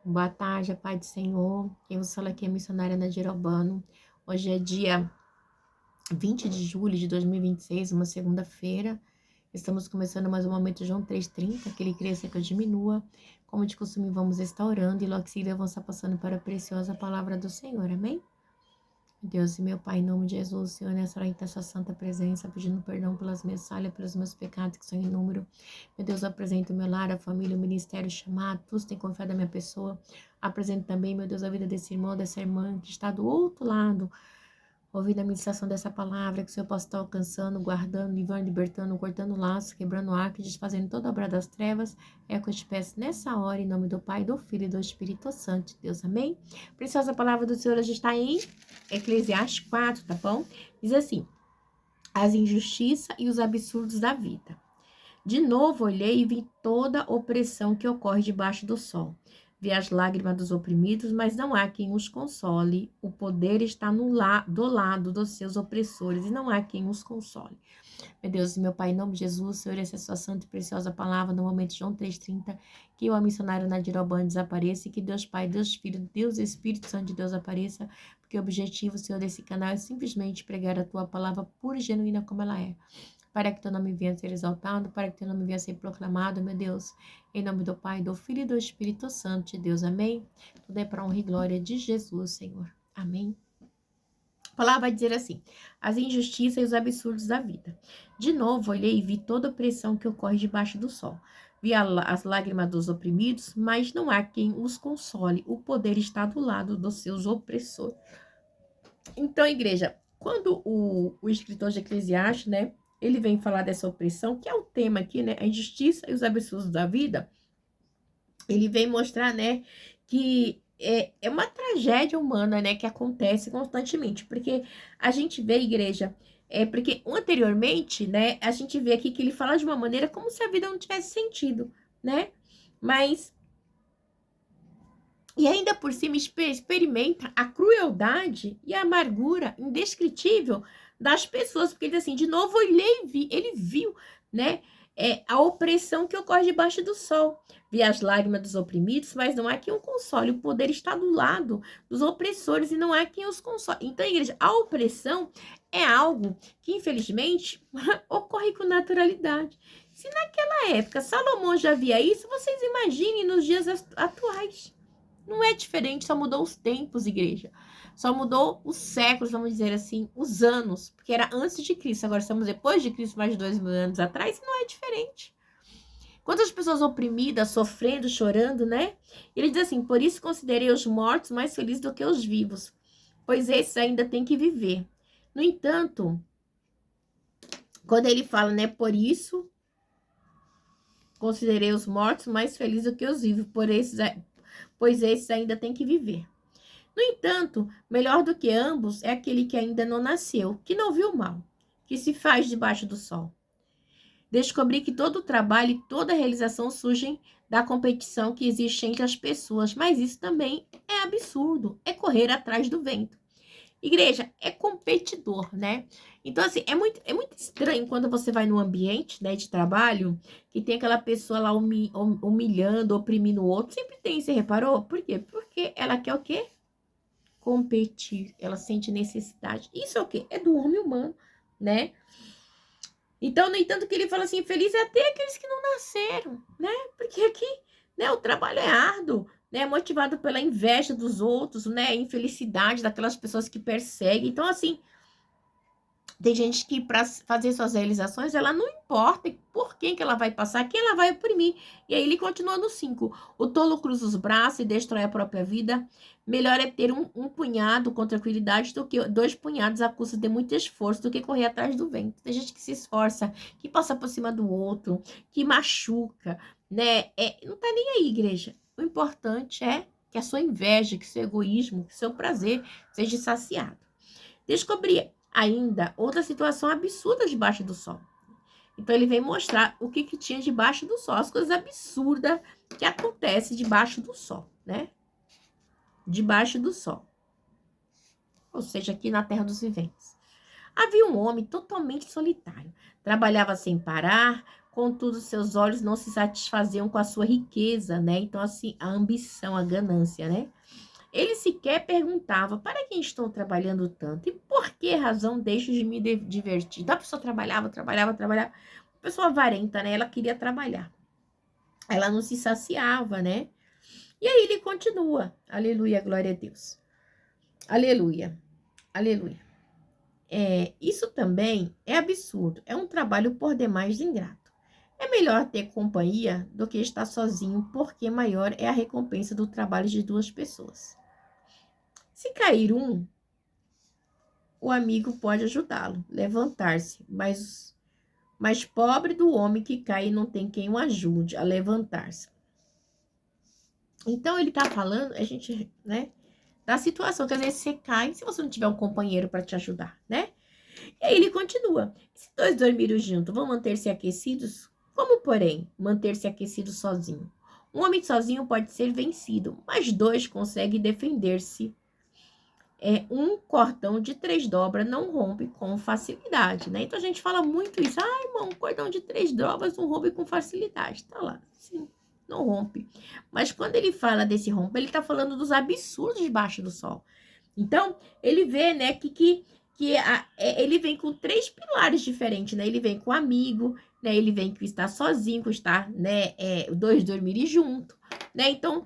Boa tarde, Pai do Senhor. Quem vos fala aqui é a missionária Nadir Albano. Hoje é dia 20 de julho de 2026, uma segunda-feira. Estamos começando mais um momento João 3:30, que ele cresça que eu diminua. Como de costume, vamos estar orando e logo em seguida vamos estar passando para a preciosa palavra do Senhor. Amém? Deus e meu Pai, em nome de Jesus, Senhor, nessa hora está sua santa presença, pedindo perdão pelas minhas falhas, pelos meus pecados que são em número. Meu Deus, eu apresento o meu lar, a família, o ministério, o chamado, todos têm confiado na minha pessoa. Apresento também, meu Deus, a vida desse irmão, dessa irmã que está do outro lado, ouvindo a ministração dessa palavra, que o Senhor possa estar alcançando, guardando, livrando, libertando, cortando laços, quebrando arco, desfazendo toda obra das trevas. É o que eu te peço nessa hora, em nome do Pai, do Filho e do Espírito Santo. Deus, amém? Preciosa palavra do Senhor hoje está em Eclesiastes 4, tá bom? Diz assim: as injustiças e os absurdos da vida. De novo olhei e vi toda a opressão que ocorre debaixo do sol. Vi as lágrimas dos oprimidos, mas não há quem os console. O poder está do lado dos seus opressores e não há quem os console. Meu Deus, meu Pai, em nome de Jesus, Senhor, essa é a sua santa e preciosa palavra no momento de João 3:30, que eu, a missionária Nadir Albano, desapareça e que Deus Pai, Deus Filho, Deus Espírito Santo de Deus apareça, porque o objetivo, Senhor, desse canal é simplesmente pregar a tua palavra pura e genuína como ela é, para que teu nome venha a ser exaltado, para que teu nome venha a ser proclamado, meu Deus, em nome do Pai, do Filho e do Espírito Santo de Deus, amém? Tudo é para honra e glória de Jesus, Senhor, amém? A palavra vai dizer assim: as injustiças e os absurdos da vida. De novo, olhei e vi toda a opressão que ocorre debaixo do sol. Vi as lágrimas dos oprimidos, mas não há quem os console. O poder está do lado dos seus opressores. Então, igreja, quando o escritor de Eclesiastes, né, ele vem falar dessa opressão, que é o tema aqui, né, a injustiça e os absurdos da vida, ele vem mostrar, né, que é uma tragédia humana, né, que acontece constantemente, porque a gente vê, igreja, porque anteriormente, né, a gente vê aqui que ele fala de uma maneira como se a vida não tivesse sentido, né, mas, e ainda por cima experimenta a crueldade e a amargura indescritível das pessoas, porque ele diz assim, de novo ele viu, né, a opressão que ocorre debaixo do sol. Vi as lágrimas dos oprimidos, mas não há quem o console. O poder está do lado dos opressores e não há quem os console. Então, igreja, a opressão é algo que, infelizmente, ocorre com naturalidade. Se naquela época Salomão já via isso, vocês imaginem nos dias atuais. Não é diferente, só mudou os tempos, igreja. Só mudou os séculos, vamos dizer assim, os anos, porque era antes de Cristo, agora estamos depois de Cristo, mais de 2.000 anos atrás, e não é diferente. Quantas pessoas oprimidas, sofrendo, chorando, né? Ele diz assim: por isso considerei os mortos mais felizes do que os vivos, pois esses ainda têm que viver. No entanto, quando ele fala, né, por isso considerei os mortos mais felizes do que os vivos, pois esses ainda têm que viver. No entanto, melhor do que ambos é aquele que ainda não nasceu, que não viu o mal, que se faz debaixo do sol. Descobri que todo o trabalho e toda a realização surgem da competição que existe entre as pessoas, mas isso também é absurdo, é correr atrás do vento. Igreja, é competidor, né? Então, assim, é muito estranho quando você vai num ambiente, né, de trabalho, que tem aquela pessoa lá humilhando, oprimindo o outro. Sempre tem, você reparou? Por quê? Porque ela quer o quê? Competir, ela sente necessidade. Isso é o quê? É do homem humano, né? Então, no entanto, que ele fala assim, feliz é até aqueles que não nasceram, né? Porque aqui, né, o trabalho é árduo, né? Motivado pela inveja dos outros, né? Infelicidade daquelas pessoas que perseguem. Então, assim, tem gente que para fazer suas realizações, ela não importa por quem que ela vai passar, quem ela vai oprimir. E aí ele continua no 5. O tolo cruza os braços e destrói a própria vida. Melhor é ter um punhado com tranquilidade do que 2 punhados à custa de muito esforço, do que correr atrás do vento. Tem gente que se esforça, que passa por cima do outro, que machuca, né? Não tá nem aí, igreja. O importante é que a sua inveja, que seu egoísmo, que seu prazer seja saciado. Descobri ainda outra situação absurda debaixo do sol. Então ele vem mostrar o que tinha debaixo do sol, as coisas absurdas que acontecem debaixo do sol, né? Debaixo do sol. Ou seja, aqui na terra dos viventes. Havia um homem totalmente solitário. Trabalhava sem parar, Contudo, seus olhos não se satisfaziam com a sua riqueza, né? Então, assim, a ambição, a ganância, né? Ele sequer perguntava, para quem estou trabalhando tanto? E por que razão deixo de me divertir? Então, a pessoa trabalhava. A pessoa avarenta, né? Ela queria trabalhar. Ela não se saciava, né? E aí ele continua. Aleluia, glória a Deus. Aleluia, aleluia. Isso também é absurdo. É um trabalho por demais ingrato. É melhor ter companhia do que estar sozinho, porque maior é a recompensa do trabalho de duas pessoas. Se cair um, o amigo pode ajudá-lo, levantar-se, mas pobre do homem que cai e não tem quem o ajude a levantar-se. Então ele tá falando, a gente, né, da situação que às vezes você cai se você não tiver um companheiro para te ajudar, né? E aí ele continua: se dois dormirem juntos, vão manter-se aquecidos? Como, porém, manter-se aquecidos sozinho? Um homem sozinho pode ser vencido, mas dois conseguem defender-se. Um cordão de 3 dobras não rompe com facilidade, né? Então a gente fala muito isso. Ah, irmão, um cordão de 3 dobras não rompe com facilidade. Tá lá, sim, não rompe. Mas quando ele fala desse romper, ele tá falando dos absurdos debaixo do sol. Então, ele vê, né, ele vem com 3 pilares diferentes, né? Ele vem com amigo, né? Ele vem com estar sozinho, com estar, né, dois dormirem junto, né? Então,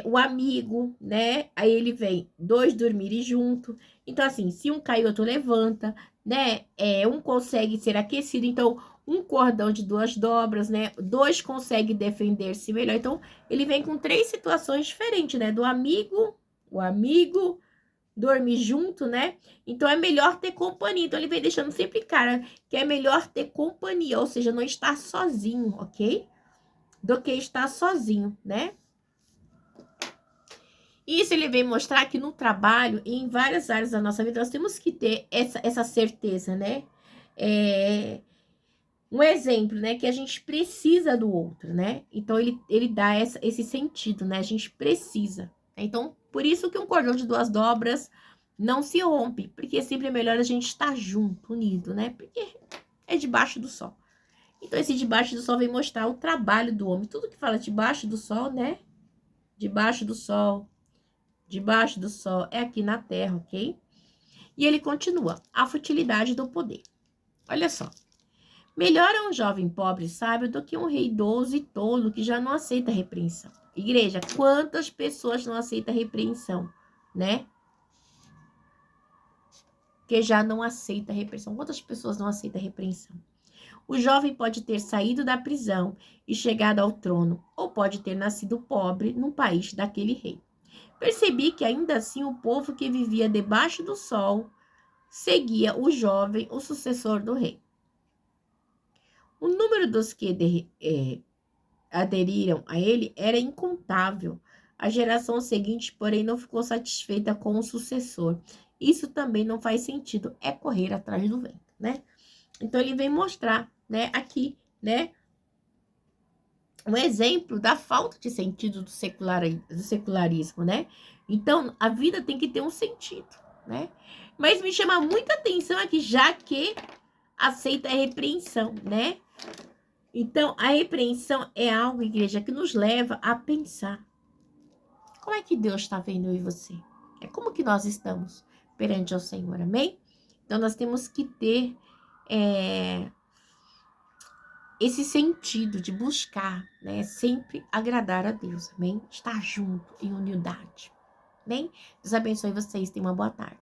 o amigo, né? Aí ele vem dois dormirem junto. Então, assim, se um cai, outro levanta, né? Um consegue ser aquecido, então um cordão de 2 dobras, né? Dois conseguem defender-se melhor. Então, ele vem com 3 situações diferentes, né? Do amigo, o amigo dormir junto, né? Então é melhor ter companhia. Então ele vem deixando sempre cara que é melhor ter companhia, ou seja, não estar sozinho, ok? Do que estar sozinho, né? Isso ele vem mostrar que no trabalho e em várias áreas da nossa vida nós temos que ter essa certeza, né? Um exemplo, né? Que a gente precisa do outro, né? Então ele dá esse sentido, né? A gente precisa. Então, por isso que um cordão de 2 dobras não se rompe, porque sempre é melhor a gente estar junto, unido, né? Porque é debaixo do sol. Então, esse debaixo do sol vem mostrar o trabalho do homem. Tudo que fala debaixo do sol, né? Debaixo do sol é aqui na terra, ok? E ele continua, a futilidade do poder. Olha só. Melhor é um jovem pobre e sábio do que um rei idoso e tolo que já não aceita repreensão. Igreja, quantas pessoas não aceitam repreensão, né? Que já não aceita repreensão. Quantas pessoas não aceitam repreensão? O jovem pode ter saído da prisão e chegado ao trono, ou pode ter nascido pobre num país daquele rei. Percebi que ainda assim o povo que vivia debaixo do sol seguia o jovem, o sucessor do rei. O número dos que aderiram a ele era incontável. A geração seguinte, porém, não ficou satisfeita com o sucessor. Isso também não faz sentido, é correr atrás do vento, né? Então ele vem mostrar, né, aqui, né, um exemplo da falta de sentido do secularismo, né? Então a vida tem que ter um sentido, né? Mas me chama muita atenção aqui, já que aceita a repreensão, né? Então, a repreensão é algo, igreja, que nos leva a pensar. Como é que Deus está vendo eu e você? É como que nós estamos perante ao Senhor, amém? Então, nós temos que ter esse sentido de buscar, né? Sempre agradar a Deus, amém? Estar junto em unidade, amém? Deus abençoe vocês, tenham uma boa tarde.